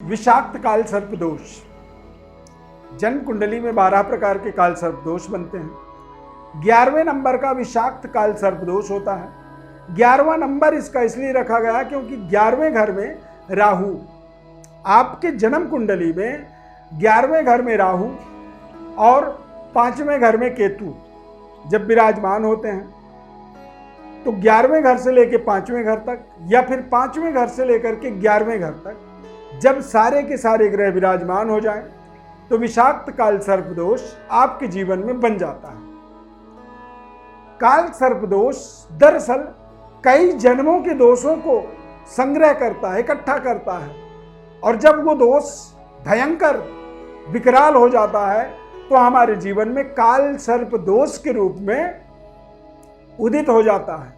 विषाक्त काल सर्प दोष। जन्म कुंडली में 12 प्रकार के काल सर्प दोष बनते हैं। 11वें नंबर का विषाक्त काल सर्प दोष होता है। 11वां नंबर इसका इसलिए रखा गया क्योंकि 11वें घर में राहु, आपके जन्म कुंडली में 11वें घर में राहु और 5वें घर में केतु जब विराजमान होते हैं तो 11वें घर से लेकर 5वें घर तक या फिर 5वें घर से लेकर के 11वें घर तक जब सारे के सारे ग्रह विराजमान हो जाएं तो विषाक्त काल सर्प दोष आपके जीवन में बन जाता है। काल सर्प दोष दरअसल कई जन्मों के दोषों को संग्रह करता है, इकट्ठा करता है, और जब वो दोष भयंकर विकराल हो जाता है तो हमारे जीवन में काल सर्प दोष के रूप में उदित हो जाता है,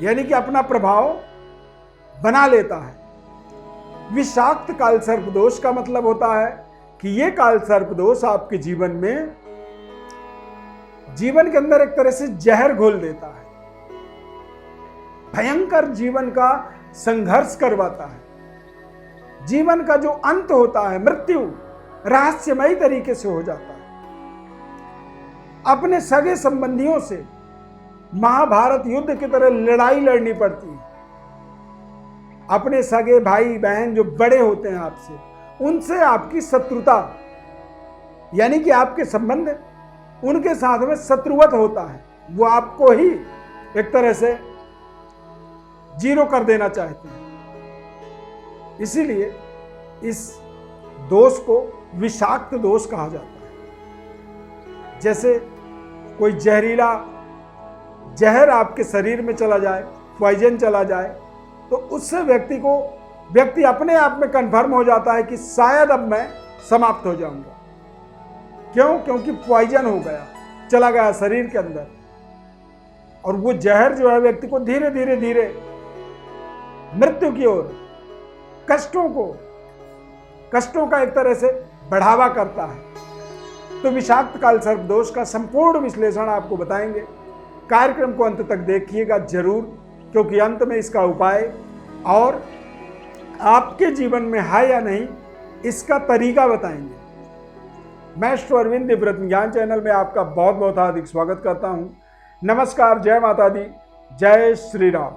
यानी कि अपना प्रभाव बना लेता है। विषाक्त काल सर्प दोष का मतलब होता है कि ये काल सर्प दोष आपके जीवन में, जीवन के अंदर एक तरह से जहर घोल देता है, भयंकर जीवन का संघर्ष करवाता है। जीवन का जो अंत होता है, मृत्यु, रहस्यमयी तरीके से हो जाता है। अपने सगे संबंधियों से महाभारत युद्ध की तरह लड़ाई लड़नी पड़ती है। अपने सगे भाई बहन जो बड़े होते हैं आपसे, उनसे आपकी शत्रुता, यानी कि आपके संबंध उनके साथ में शत्रुवत होता है। वो आपको ही एक तरह से जीरो कर देना चाहते हैं। इसीलिए इस दोष को विषाक्त दोष कहा जाता है। जैसे कोई जहरीला जहर आपके शरीर में चला जाए, पॉइजन चला जाए, तो उससे व्यक्ति अपने आप में कंफर्म हो जाता है कि शायद अब मैं समाप्त हो जाऊंगा। क्यों? क्योंकि पॉइजन हो गया, चला गया शरीर के अंदर, और वो जहर जो है व्यक्ति को धीरे धीरे धीरे मृत्यु की ओर, कष्टों का एक तरह से बढ़ावा करता है। तो विषाक्त काल सर्प दोष का संपूर्ण विश्लेषण आपको बताएंगे। कार्यक्रम को अंत तक देखिएगा जरूर, क्योंकि अंत में इसका उपाय और आपके जीवन में है या नहीं इसका तरीका बताएंगे। मैं श्री अरविंद दिव्यव्रत ज्ञान चैनल में आपका बहुत बहुत हार्दिक स्वागत करता हूं। नमस्कार, जय माता दी, जय श्री राम।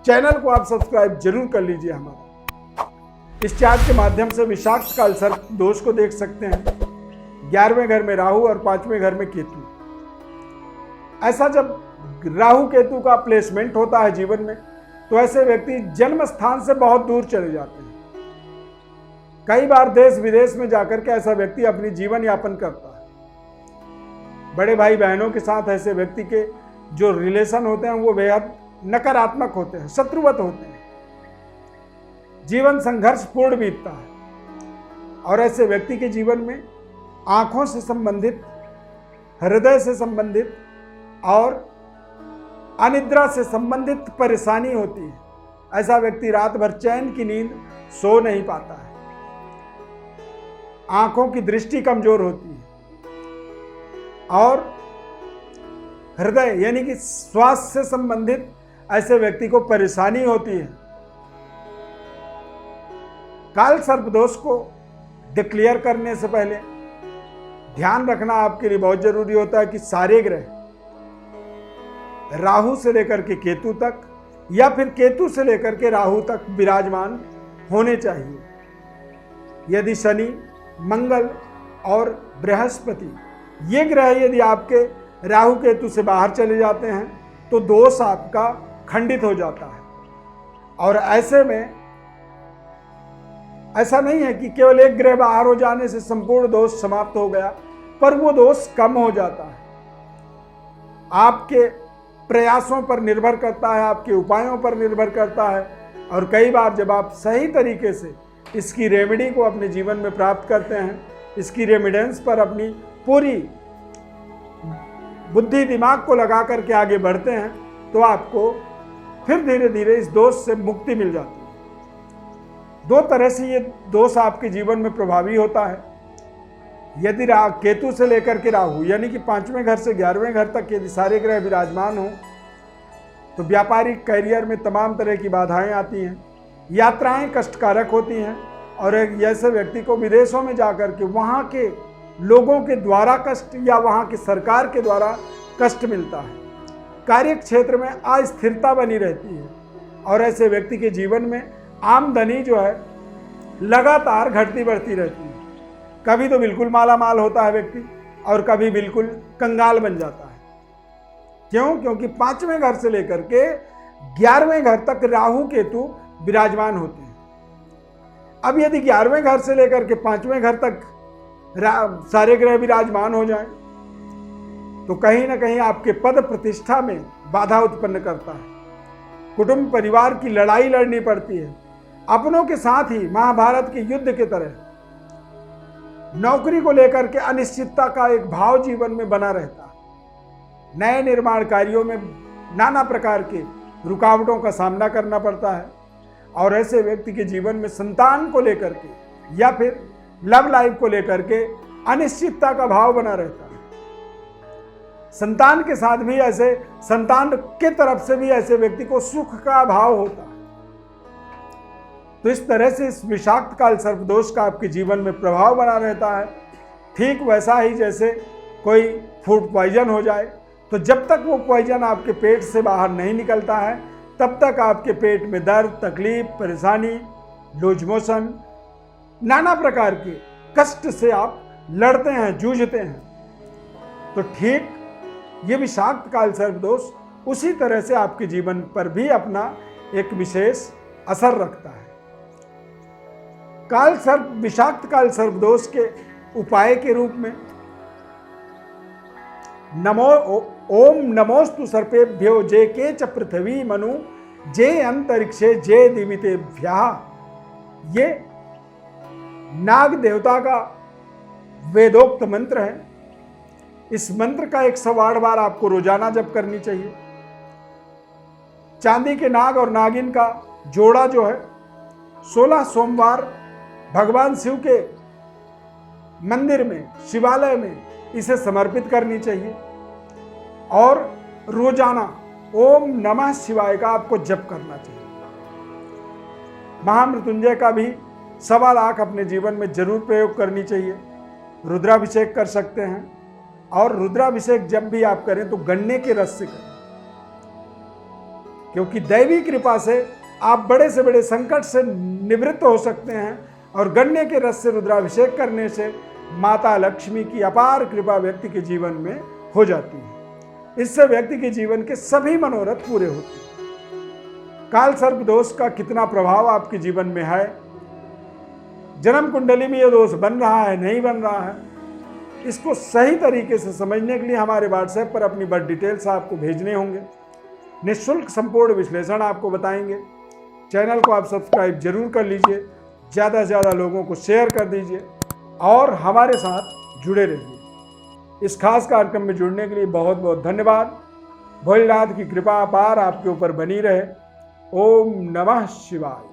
चैनल को आप सब्सक्राइब जरूर कर लीजिए हमारा। इस चार्ट के माध्यम से विषाक्त काल सर्प दोष को देख सकते हैं। 11वें घर में राहु और 5वें घर में केतु। ऐसा जब राहु केतु का प्लेसमेंट होता है जीवन में, तो ऐसे व्यक्ति जन्म स्थान से बहुत दूर चले जाते हैं। कई बार देश विदेश में जाकर के ऐसा व्यक्ति अपनी जीवन यापन करता है। बड़े भाई बहनों के साथ ऐसे व्यक्ति के जो रिलेशन होते हैं वो बेहद नकारात्मक होते हैं, शत्रुवत होते हैं। जीवन संघर्ष पूर्ण बीतता है, और ऐसे व्यक्ति के जीवन में आंखों से संबंधित, हृदय से संबंधित और अनिद्रा से संबंधित परेशानी होती है। ऐसा व्यक्ति रात भर चैन की नींद सो नहीं पाता है। आंखों की दृष्टि कमजोर होती है, और हृदय यानी कि श्वास से संबंधित ऐसे व्यक्ति को परेशानी होती है। काल सर्प दोष को डिक्लेयर करने से पहले ध्यान रखना आपके लिए बहुत जरूरी होता है कि सारे ग्रह राहु से लेकर के केतु तक या फिर केतु से लेकर के राहु तक विराजमान होने चाहिए। यदि शनि, मंगल और बृहस्पति ये ग्रह यदि आपके राहु केतु से बाहर चले जाते हैं तो दोष आपका खंडित हो जाता है। और ऐसे में ऐसा नहीं है कि केवल एक ग्रह बाहर हो जाने से संपूर्ण दोष समाप्त हो गया, पर वो दोष कम हो जाता है। आपके प्रयासों पर निर्भर करता है, आपके उपायों पर निर्भर करता है, और कई बार जब आप सही तरीके से इसकी रेमेडी को अपने जीवन में प्राप्त करते हैं, इसकी रेमिडेंस पर अपनी पूरी बुद्धि दिमाग को लगा करके आगे बढ़ते हैं, तो आपको फिर धीरे धीरे इस दोष से मुक्ति मिल जाती है। दो तरह से ये दोष आपके जीवन में प्रभावी होता है। यदि केतु से लेकर के राहु यानी कि 5वें घर से 11वें घर तक यदि सारे ग्रह विराजमान हो तो व्यापारिक कैरियर में तमाम तरह की बाधाएं आती हैं। यात्राएं कष्टकारक होती हैं और एक ऐसे व्यक्ति को विदेशों में जाकर के वहाँ के लोगों के द्वारा कष्ट या वहाँ की सरकार के द्वारा कष्ट मिलता है। कार्य क्षेत्र में अस्थिरता बनी रहती है और ऐसे व्यक्ति के जीवन में आमदनी जो है लगातार घटती बढ़ती रहती है। कभी तो बिल्कुल माला माल होता है व्यक्ति और कभी बिल्कुल कंगाल बन जाता है। क्यों? क्योंकि 5वें घर से लेकर के 11वें घर तक राहु केतु विराजमान होते हैं। अब यदि 11वें घर से लेकर के 5वें घर तक सारे ग्रह विराजमान हो जाएं, तो कहीं ना कहीं आपके पद प्रतिष्ठा में बाधा उत्पन्न करता है। कुटुंब परिवार की लड़ाई लड़नी पड़ती है अपनों के साथ ही, महाभारत के युद्ध की तरह। नौकरी को लेकर के अनिश्चितता का एक भाव जीवन में बना रहता है। नए निर्माण कार्यों में नाना प्रकार के रुकावटों का सामना करना पड़ता है और ऐसे व्यक्ति के जीवन में संतान को लेकर के या फिर लव लाइफ को लेकर के अनिश्चितता का भाव बना रहता है। संतान के साथ भी ऐसे, संतान के तरफ से भी ऐसे व्यक्ति को सुख का भाव होता है। तो इस तरह से इस विषाक्त काल सर्पदोष का आपके जीवन में प्रभाव बना रहता है। ठीक वैसा ही जैसे कोई फूड पॉइजन हो जाए, तो जब तक वो पॉइजन आपके पेट से बाहर नहीं निकलता है तब तक आपके पेट में दर्द, तकलीफ, परेशानी, लूज मोशन, नाना प्रकार के कष्ट से आप लड़ते हैं, जूझते हैं। तो ठीक ये विषाक्त काल सर्पदोष उसी तरह से आपके जीवन पर भी अपना एक विशेष असर रखता है। विषाक्त काल सर्पदोष के उपाय के रूप में ओम नमोस्तु सर्पेभ्यो जे के च पृथ्वी मनु जे अंतरिक्षे जे दिवितेभ्यः, ये नाग देवता का वेदोक्त मंत्र है। इस मंत्र का 108 बार आपको रोजाना जप करनी चाहिए। चांदी के नाग और नागिन का जोड़ा जो है 16 सोमवार भगवान शिव के मंदिर में, शिवालय में इसे समर्पित करनी चाहिए और रोजाना ओम नमः शिवाय का आपको जप करना चाहिए। महामृत्युंजय का भी 1.25 लाख अपने जीवन में जरूर प्रयोग करनी चाहिए। रुद्राभिषेक कर सकते हैं और रुद्राभिषेक जब भी आप करें तो गन्ने के रस से करें, क्योंकि दैवी कृपा से आप बड़े से बड़े संकट से निवृत्त हो सकते हैं और गन्ने के रस से रुद्राभिषेक करने से माता लक्ष्मी की अपार कृपा व्यक्ति के जीवन में हो जाती है। इससे व्यक्ति के जीवन के सभी मनोरथ पूरे होते हैं। काल सर्प दोष का कितना प्रभाव आपके जीवन में है, जन्म कुंडली में यह दोष बन रहा है, नहीं बन रहा है, इसको सही तरीके से समझने के लिए हमारे व्हाट्सएप पर अपनी बर्थ डिटेल्स आपको भेजने होंगे। निःशुल्क संपूर्ण विश्लेषण आपको बताएंगे। चैनल को आप सब्सक्राइब जरूर कर लीजिए, ज़्यादा से ज़्यादा लोगों को शेयर कर दीजिए और हमारे साथ जुड़े रहिए। इस खास कार्यक्रम में जुड़ने के लिए बहुत बहुत धन्यवाद। भोलेनाथ की कृपा अपार आपके ऊपर बनी रहे। ओम नमः शिवाय।